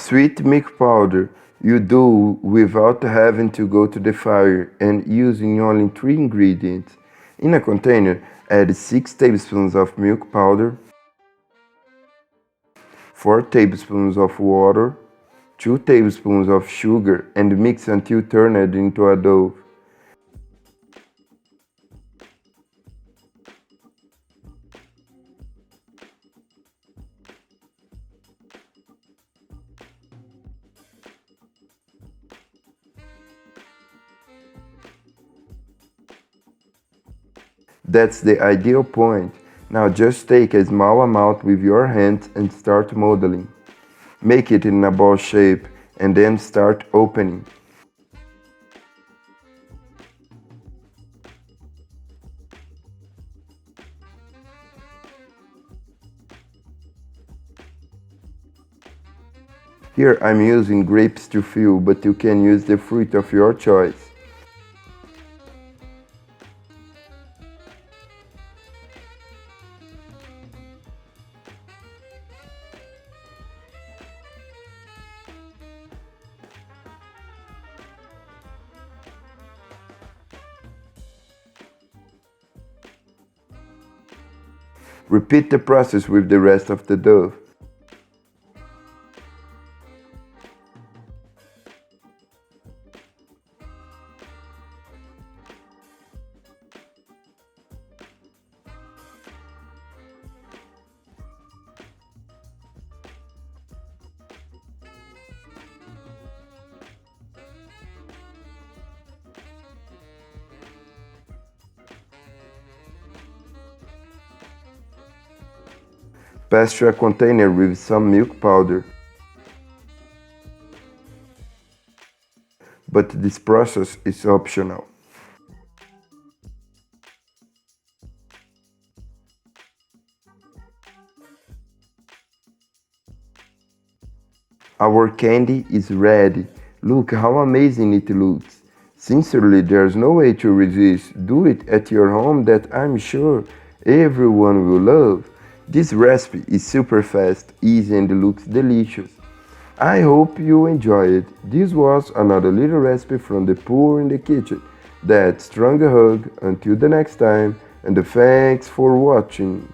Sweet milk powder you do without having to go to the fire and using only 3 ingredients. In a container, add 6 tablespoons of milk powder, 4 tablespoons of water, 2 tablespoons of sugar and mix until turned into a dough. That's the ideal point. Now just take a small amount with your hands and start modeling. Make it in a ball shape and then start opening. Here I'm using grapes to fill, but you can use the fruit of your choice. Repeat the process with the rest of the dough. Pass to a container with some milk powder. But this process is optional. Our candy is ready. Look how amazing it looks. Sincerely, there's no way to resist. Do it at your home that I'm sure everyone will love. This recipe is super fast, easy and looks delicious. I hope you enjoy it. This was another little recipe from the poor in the kitchen. That strong hug until the next time and thanks for watching.